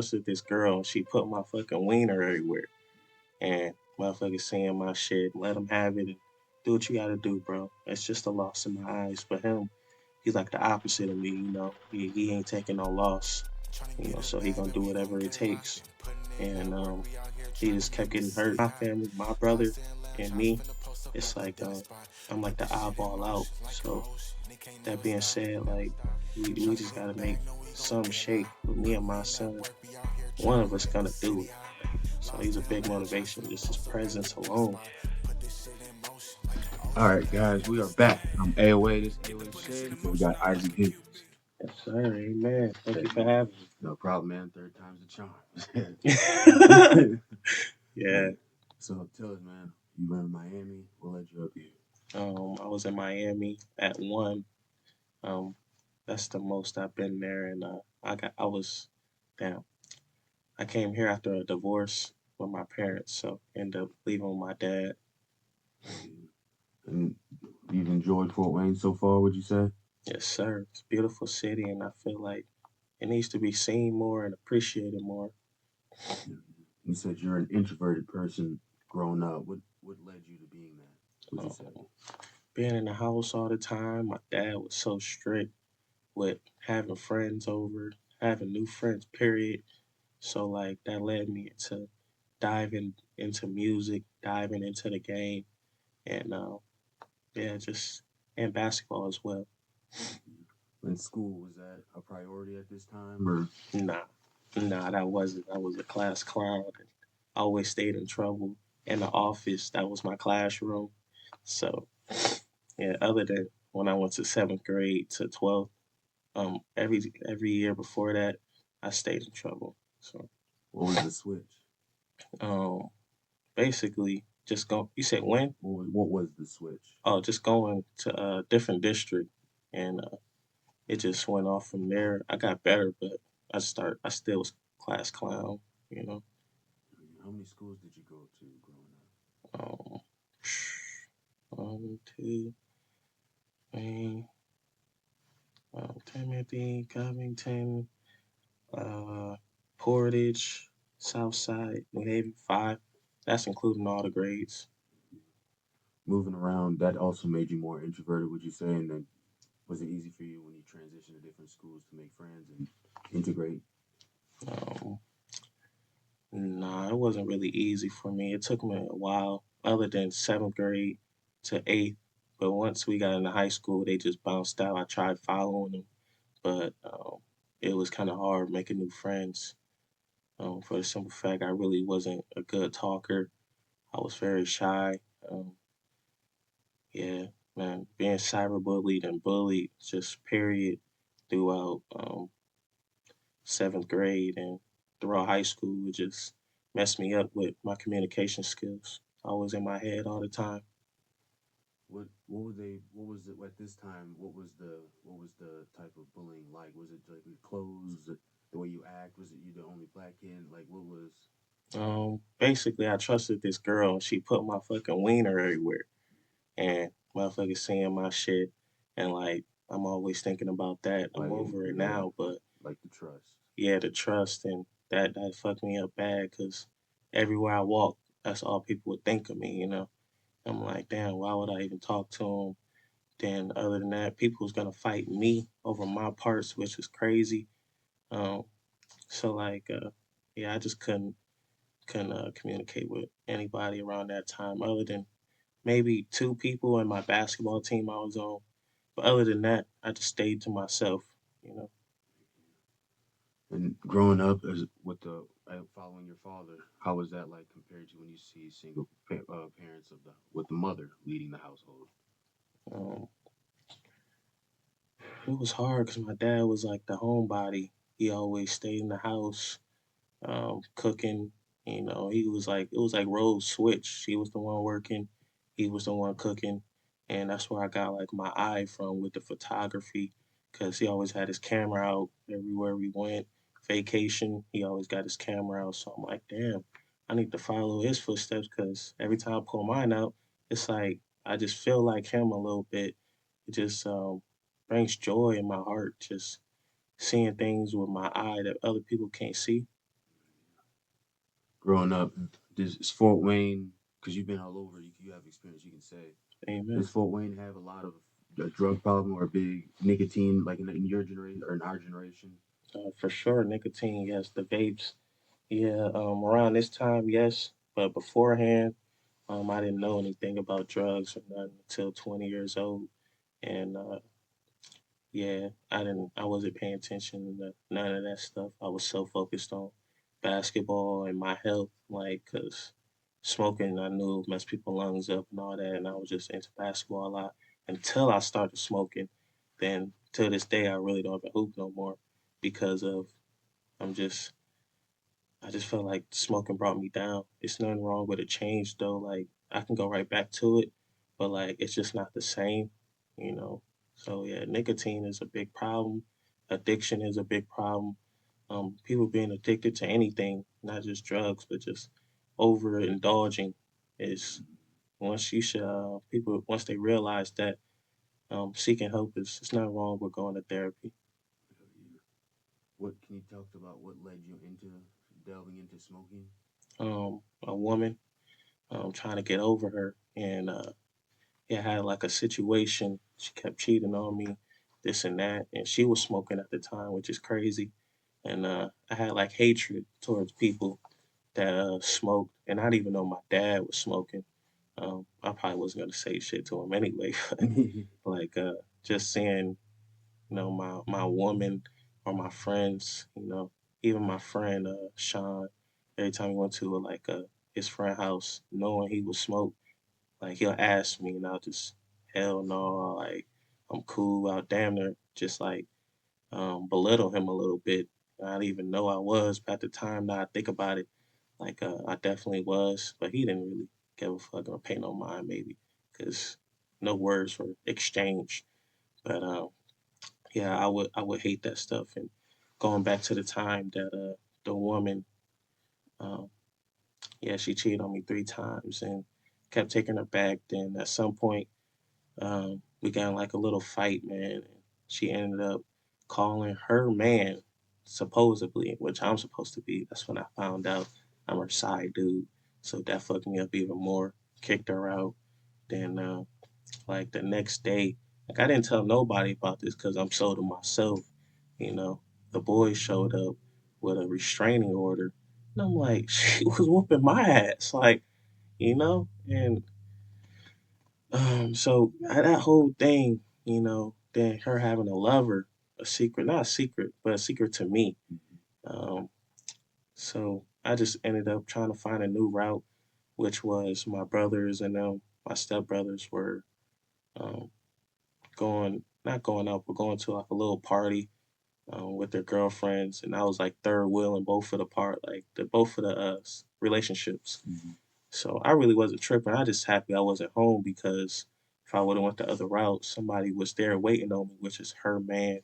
trusted this girl and she put my fucking wiener everywhere. And motherfuckers saying my shit, let him have it and do what you gotta do, bro. It's just a loss in my eyes. For him, he's like the opposite of me, you know. He ain't taking no loss, you know, so he gonna do whatever it takes. And he just kept getting hurt. My family, my brother, and me, it's like I'm like the oddball out. So that being said, like we just gotta make some shake with me and my son. One of us gonna do it. So he's a big motivation. Just his presence alone. All right, guys, we are back. I'm AOA. This AOA Shade. So we got Isaac Hendrix. Yes, sir. Amen. Thank Hey, you for having no problem, man. Third time's a charm. me. Yeah. Man, so tell us, man. You were in Miami. What led you up here? I was in Miami at one. Um, that's the most I've been there, and I was damn. I came here after a divorce with my parents, so ended up leaving with my dad. And you've enjoyed Fort Wayne so far, would you say? Yes, sir. It's a beautiful city, and I feel like it needs to be seen more and appreciated more. You said you're an introverted person growing up. What led you to being that? Would you say? Um, Being in the house all the time, my dad was so strict with having friends over, having new friends, period. So like that led me to diving into music, diving into the game, and yeah, just and basketball as well. In school, was that a priority at this time, or Nah, nah, that wasn't. I was a class clown. And I always stayed in trouble. In the office, that was my classroom. So yeah, other than when I went to seventh grade to 12th, every year before that, I stayed in trouble. So what was the switch? um, basically, just go. You said when? What was the switch? Oh, just going to a different district, and it just went off from there. I got better, but I still was class clown. You know, How many schools did you go to growing um, one, two, three, Timothy, Covington, uh, Portage, Southside, New Haven, five. That's including all the grades. moving around? That also made you more introverted, would you say? And then was it easy for you when you transitioned to different schools to make friends and integrate? Um, nah, it wasn't really easy for me. It took me a while, other than seventh grade to eighth. But once we got into high school, they just bounced out. I tried following them, but it was kind of hard making new friends. For the simple fact, I really wasn't a good talker. I was very shy. Um, yeah, man, being cyberbullied and bullied, just period, throughout seventh grade and throughout high school, it just messed me up with my communication skills. I was in my head all the time. What were they? What was it at this time? What was the type of bullying like? Was it like with clothes? Was it the way you act? Was it you the only black kid? Like what was? Basically, I trusted this girl and she put my fucking wiener everywhere. And motherfuckers saying my shit. And like, I'm always thinking about that. I'm Like over it yeah, now, but like the trust. yeah, the trust and that fucked me up bad because everywhere I walk, that's all people would think of me, you know? I'm like, damn, why would I even talk to him? Then other than that, people was gonna fight me over my parts, which was crazy. Um, so like, yeah, I just couldn't communicate with anybody around that time, other than maybe two people in my basketball team I was on. But other than that, I just stayed to myself. You know, And growing up as with the following your father, how was that like compared to when you see single parents of the with the mother leading the household? um, it was hard because my dad was like the homebody. He always stayed in the house, cooking. You know, he was like it was like role switch. He was the one working, he was the one cooking, and that's where I got like my eye from with the photography, because he always had his camera out everywhere we went. Vacation, he always got his camera out. So I'm like, damn, I need to follow his footsteps because every time I pull mine out, it's like I just feel like him a little bit. It just brings joy in my heart, just seeing things with my eye that other people can't see. growing up. Does Fort Wayne, because you've been all over, you have experience, you can say, Amen. does Fort Wayne have a lot of a drug problem or a big nicotine like in your generation or in our generation? For sure, nicotine, yes. The vapes, yeah. Around this time, yes. But beforehand, I didn't know anything about drugs or nothing until 20 years old. And yeah, I wasn't paying attention to none of that stuff. I was so focused on basketball and my health, like, cause smoking, I knew messed people's lungs up and all that, and I was just into basketball a lot until I started smoking. Then till this day, I really don't even hoop no more because of I'm just I just felt like smoking brought me down. It's nothing wrong with a change though. Like I can go right back to it, but like it's just not the same, you know. So yeah, nicotine is a big problem. Addiction is a big problem. People being addicted to anything, not just drugs, but just overindulging is once you should people once they realize that seeking help is it's not wrong with going to therapy. What can you talk about? What led you into delving into smoking? A woman trying to get over her and yeah, I had like a situation. She kept cheating on me, this and that, and she was smoking at the time, which is crazy. And I had like hatred towards people that smoked, and I didn't even know my dad was smoking. I probably wasn't gonna say shit to him anyway, but like just seeing, my woman or my friends, even my friend Sean, every time he went to like his friend house, knowing he would smoke like he'll ask me, and I'll just hell no, like I'm cool. I'll damn near just like belittle him a little bit. I didn't even know I was, but at the time that I think about it, like I definitely was, but he didn't really give a fuck or pay no mind, maybe because no words were exchanged. But yeah, I would hate that stuff. And going back to the time that the woman, um, yeah, she cheated on me 3 times and kept taking her back. Then at some point we got in like a little fight, man. And she ended up calling her man, supposedly, which I'm supposed to be. That's when I found out I'm her side dude. So that fucked me up even more. Kicked her out. Then, like the next day, like I didn't tell nobody about this because I'm so to myself. You know, the boys showed up with a restraining order, and I'm like, she was whooping my ass, like, and so that whole thing, then her having a lover, a secret, not a secret, but a secret to me. Um, so I just ended up trying to find a new route, which was my brothers and my stepbrothers were um, not going out, but going to like a little party with their girlfriends, and I was like third wheel in both of the like the both of the relationships. Mhm. So I really wasn't tripping. I just happy I wasn't home because if I would have went the other route, somebody was there waiting on me, which is her man.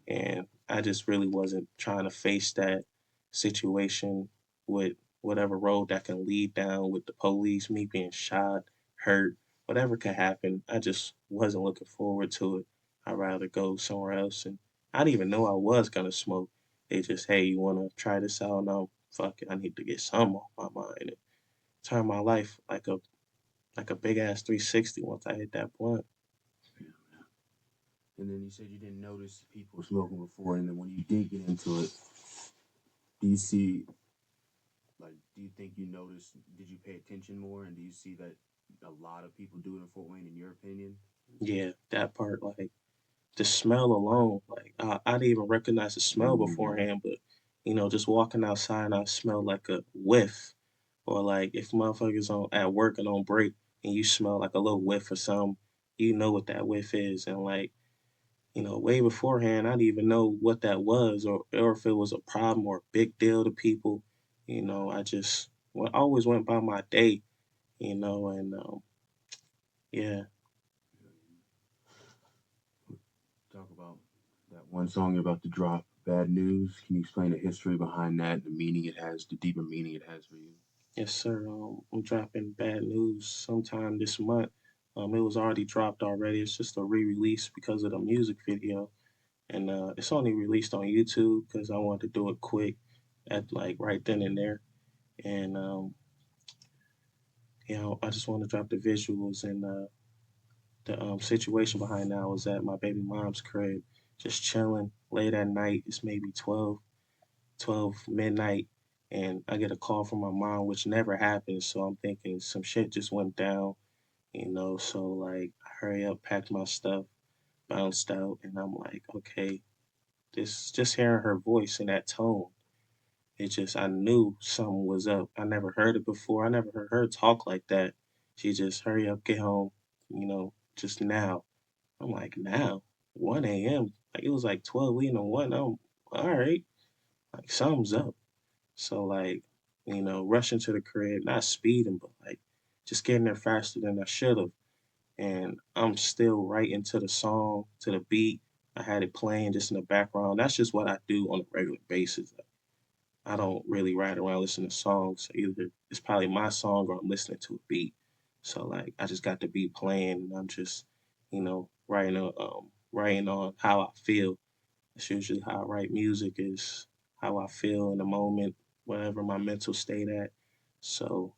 And I just really wasn't trying to face that situation with whatever road that can lead down with the police, me being shot, hurt, whatever could happen. I just wasn't looking forward to it. I'd rather go somewhere else. And I didn't even know I was gonna smoke. They just, hey, you wanna try this out? No, fuck it. I need to get some off my mind. And turn my life like a big ass 360 once I hit that blunt. And then you said you didn't notice people smoking before, and then when you did get into it, do you see do you think you noticed? Did you pay attention more, and do you see that a lot of people do it in Fort Wayne, in your opinion? Yeah, that part, like the smell alone, like I didn't even recognize the smell beforehand, but just walking outside and I smell like a whiff, or like if motherfuckers on at work and on break and you smell like a little whiff or something, you know what that whiff is, and like way beforehand, I didn't even know what that was or if it was a problem or a big deal to people. I just always went by my day, and yeah, Talk about that one song you're about to drop, "Bad News." Can you explain the history behind that, the meaning it has, the deeper meaning it has for you? yes, sir. I'm dropping Bad News sometime this month. It was already dropped already. It's just a re-release because of the music video, and it's only released on YouTube because I wanted to do it quick, at like right then and there. And I just want to drop the visuals and the situation behind now is at my baby mom's crib, just chilling late at night. It's maybe 12 midnight, and I get a call from my mom, which never happens. So I'm thinking some shit just went down, So like, I hurry up, packed my stuff, bounced out, and I'm like, okay, this just hearing her voice and that tone. I knew something was up. I never heard it before. I never heard her talk like that. She just hurry up, get home, just now. I'm like, now, 1 a.m. Like it was like 12 leading to 1. I'm all right. Like something's up. So like, rushing to the crib, not speeding, but like just getting there faster than I should have. And I'm still right into the song, to the beat. I had it playing just in the background. That's just what I do on a regular basis. I don't really ride around listening to songs. Either it's probably my song or I'm listening to a beat. So like I just got the beat playing and I'm just, writing on how I feel. That's usually how I write music is how I feel in the moment, whatever my mental state at. So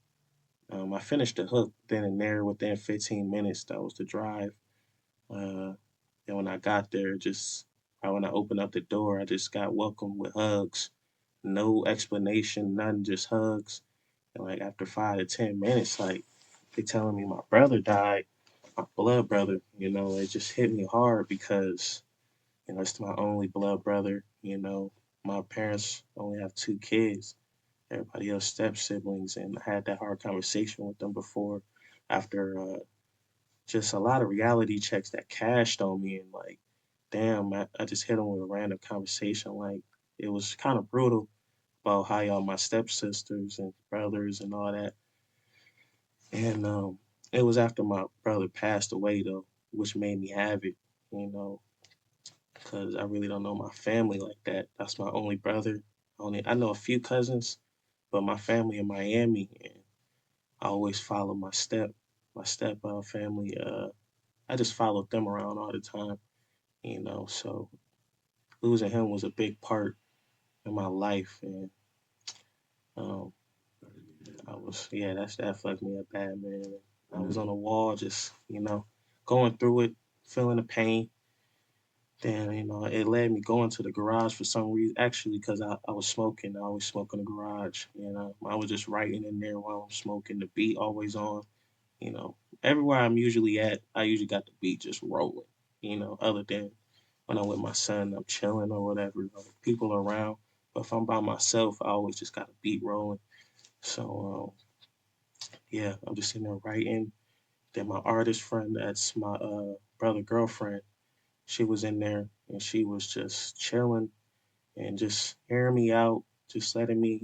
I finished the hook then and there within 15 minutes. That was the drive. Uh, and when I got there, when I opened up the door, I just got welcomed with hugs. No explanation, none, just hugs. And like after 5 to 10 minutes, like they telling me my brother died, my blood brother. It just hit me hard because it's my only blood brother. My parents only have 2 kids. Everybody else step siblings, and I had that hard conversation with them before. After just a lot of reality checks that cashed on me, and like, damn, I just hit them with a random conversation. Like it was kind of brutal about how y'all my stepsisters and brothers and all that. And it was after my brother passed away though, which made me have it, you know, because I really don't know my family like that. That's my only brother. I know a few cousins, but my family in Miami, and I always follow my step family. I just followed them around all the time, So losing him was a big part in my life, and um, yeah, that fucked me up bad, man. I was on Mm. the wall, just going through it, feeling the pain. Then it led me going to the garage for some reason. Actually, because I was smoking, I always smoke in the garage. I was just writing in there while I'm smoking. The beat always on. You know, everywhere I'm usually at, I usually got the beat just rolling. Other than when I'm with my son, I'm chilling or whatever. People around. But if I'm by myself, I always just got a beat rolling. So yeah, I'm just sitting there writing. Then my artist friend, that's my brother girlfriend, she was in there and she was just chilling and just hearing me out, just letting me,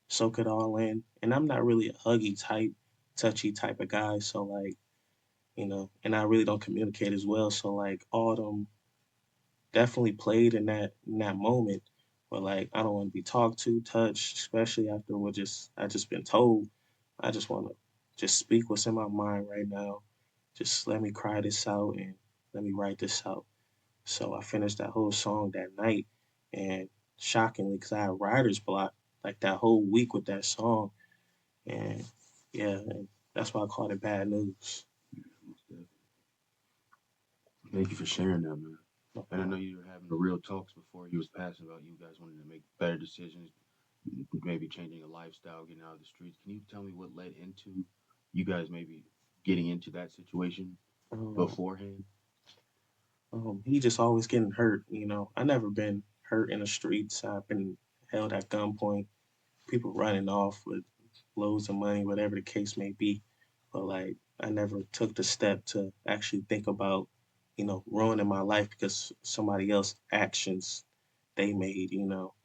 soak it all in. And I'm not really a huggy type, touchy type of guy, so like, and I really don't communicate as well. So like all them definitely played in that moment. But like I don't want to be talked to, touched, especially after what just I just been told. I just want to just speak what's in my mind right now. Just let me cry this out and let me write this out. So I finished that whole song that night, and shockingly, because I had writer's block like that whole week with that song, and yeah, and that's why I called it bad news. Thank you for sharing that, man. No And I know problem. you were having the real talks before he was passing about you guys wanting to make better decisions, maybe changing a lifestyle, getting out of the streets. Can you tell me what led into you guys maybe getting into that situation Um, beforehand? he just always getting hurt. I never been hurt in the streets. I've been held at gunpoint, people running off with loads of money, whatever the case may be. But like, I never took the step to actually think about, ruining my life because somebody else's actions they made.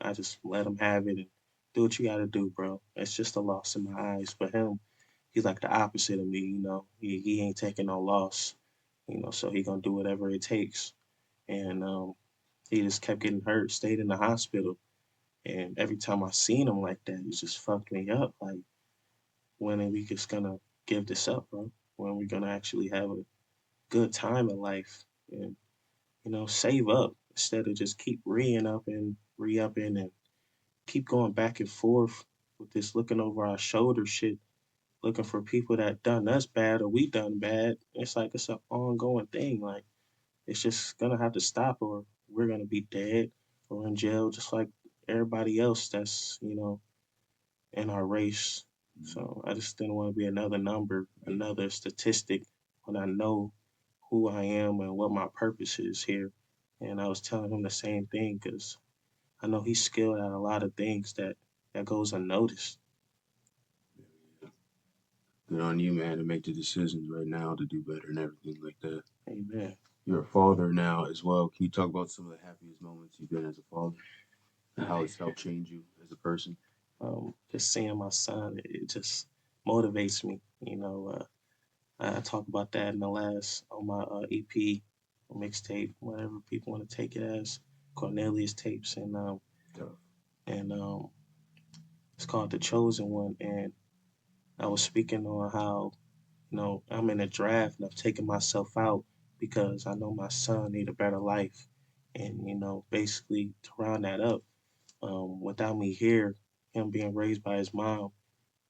I just let them have it and do what you got to do, bro. It's just a loss in my eyes. But him, he's like the opposite of me. He ain't taking no loss. So he gonna do whatever it takes. And he just kept getting hurt, stayed in the hospital. And every time I seen him like that, it just fucked me up. Like, when are we just gonna give this up, bro? When are we gonna actually have a good time in life and save up instead of just keep re-upping and keep going back and forth. with this looking over our shoulder shit, looking for people that done us bad or we done bad. It's like it's an ongoing thing. Like it's just gonna have to stop, or we're gonna be dead or in jail, just like everybody else that's in our race. Mm, So I just didn't want to be another number, yeah, another statistic when I know who I am and what my purpose is here. And I was telling him the same thing because I know he's skilled at a lot of things that goes unnoticed. yeah, yeah. Good on you, man, to make the decisions right now to do better and everything like that. Amen. You're a father now as well. Can you talk about some of the happiest moments you've been as a father and how I, it's helped change you as a person? just seeing my son, it just motivates me. I talk about that in the last on my EP mixtape, whatever people want to take it as, Cornelius tapes, Tough. and it's called The Chosen One. And I was speaking on how I'm in a draft and I've taken myself out because I know my son need a better life, and basically to round that up, without me here, him being raised by his mom,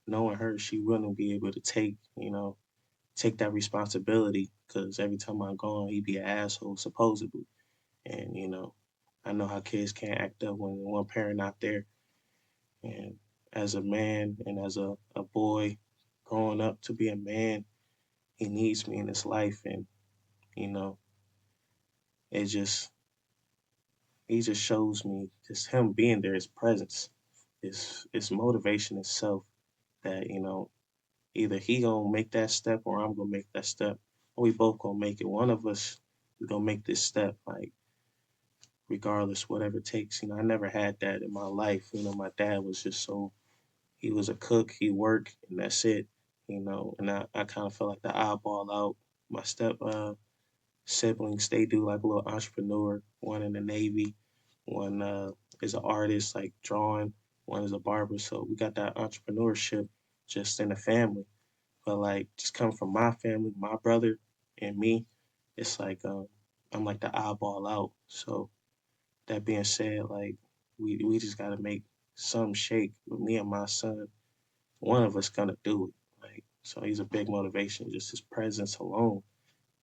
knowing her, she wouldn't be able to take that responsibility because every time I'm gone, he'd be an asshole, supposedly. And, I know how kids can't act up when one parent not there. And as a man and as a boy growing up to be a man, he needs me in his life. And, you know, it just, he just shows me just him being there, his presence, his motivation itself that, either he gonna make that step or I'm gonna make that step. Or we both gonna make it. One of us is gonna make this step, like regardless, whatever it takes. I never had that in my life. My dad was just so he was a cook, he worked, and that's it. And I kind of felt like the eyeball out. My step siblings, they do like a little entrepreneur. One in the Navy, one is an artist, like drawing. One is a barber. So we got that entrepreneurship just in the family. But like just coming from my family, my brother and me, it's like I'm like the eyeball out. So that being said, like we just gotta make some shake with me and my son. One of us gonna do it. Like so he's a big motivation, just his presence alone.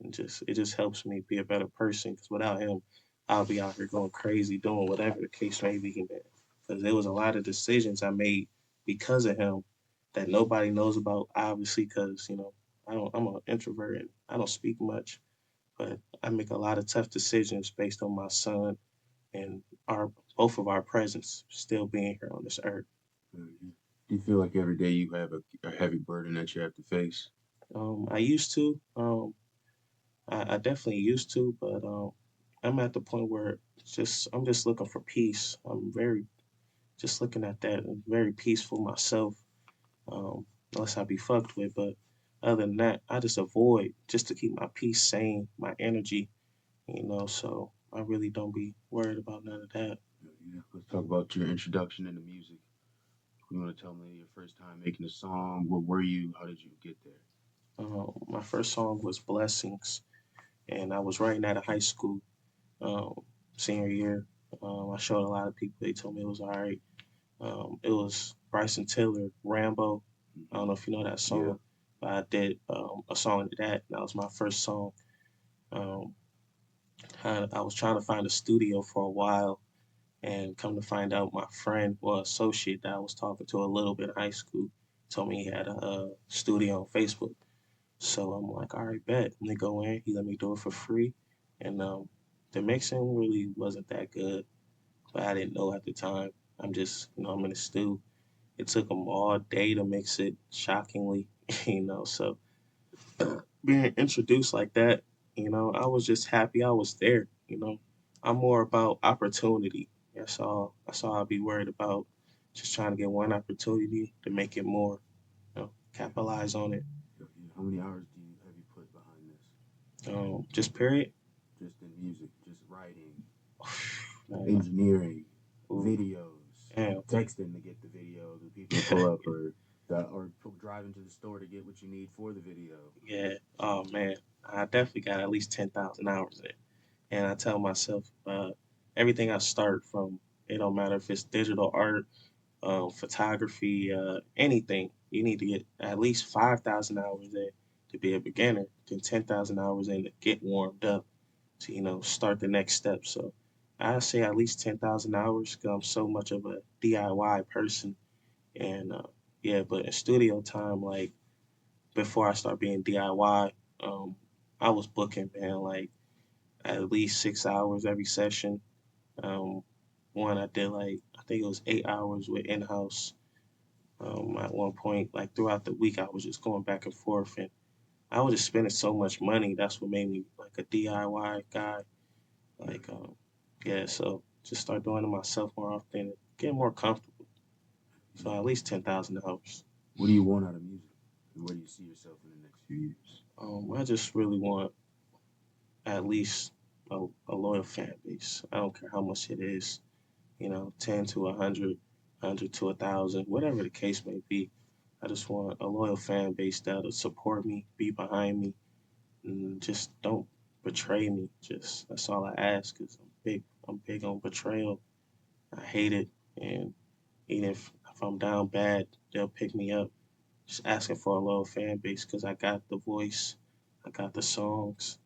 And just it just helps me be a better person because without him, I'll be out here going crazy doing whatever the case may be, man. Because there was a lot of decisions I made because of him that nobody knows about, obviously, because I'm an introvert and I don't speak much, but I make a lot of tough decisions based on my son and our both of our presence still being here on this earth. Yeah. Do you feel like every day you have a heavy burden that you have to face? I used to, I definitely used to, but I'm at the point where I'm just looking for peace. I'm very just looking at that and very peaceful myself. Um, Unless I be fucked with, but other than that, I just avoid just to keep my peace sane, my energy. So I really don't be worried about none of that. Yeah. Let's talk about your introduction into music. You want to tell me your first time making a song? Where were you? How did you get there? My first song was Blessings, and I was writing out of high school, um, senior year. I showed a lot of people. They told me it was all right. It was Bryson Tiller, Rambo. I don't know if you know that Yeah. song, but I did a song to that. That was my first song. Um, I was trying to find a studio for a while, and come to find out, my friend, well, associate that I was talking to a little bit in high school, told me he had a studio on Facebook. So I'm like, all right, bet. Let me go in. He let me do it for free, and the mixing really wasn't that good, but I didn't know at the time. I'm just, I'm in the stew. It took them all day to mix it, shockingly, So being introduced like that, I was just happy I was there. I'm more about opportunity. That's all I'll be worried about. Just trying to get one opportunity to make it more, capitalize on it. Yeah. How many hours do you have you put behind this? Just period. Just in music, just writing, Man, engineering, ooh, videos, damn. texting to get the video, the people to pull up, or driving to the store to get what you need for the video. Yeah. Oh man, I definitely got at least 10,000 hours in. And I tell myself, everything I start from, it don't matter if it's digital art, photography, anything. You need to get at least 5,000 hours in to be a beginner, then 10,000 hours in to get warmed up to, start the next step. So I say at least 10,000 hours because I'm so much of a DIY person. And yeah, but in studio time, like before I start being DIY, I was booking, man, like at least 6 hours every session. Um, One I did like, I think it was 8 hours with in house. At one point, like throughout the week, I was just going back and forth, and I was just spending so much money. That's what made me like a DIY guy. Yeah, Like, yeah, so just start doing it myself more often, and get more comfortable. yeah. So at least 10,000 hours. What do you want out of music, and where do you see yourself in the next few years? I just really want at least a loyal fan base. I don't care how much it is, 10 to 100, 100 to 1,000, whatever the case may be. I just want a loyal fan base that'll support me, be behind me, and just don't betray me. Just that's all I ask. Cause I'm big on betrayal. I hate it, and even if I'm down bad, they'll pick me up. Just asking for a loyal fan base because I got the voice, I got the songs,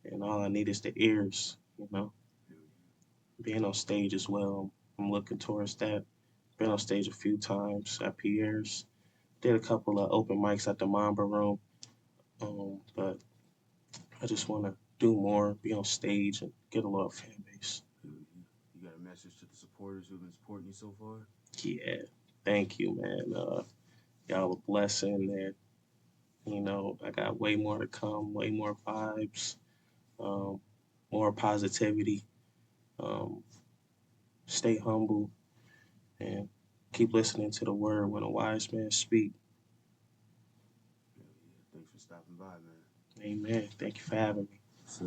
and all I need is the ears. Yeah, Being on stage as well. I'm looking towards that. Been on stage a few times at Pierre's. Did a couple of open mics at the Mamba Room. But I just want to do more, be on stage, and get a lot of fan base. yeah, yeah. You got a message to the supporters who've been supporting you so far? Yeah, thank you, man. Y'all a blessing, and I got way more to come, way more vibes, um, more positivity. Um, Stay humble and keep listening to the word when a wise man speak. Yeah, yeah. Thanks for stopping by, man. Amen. Thank you for having me. So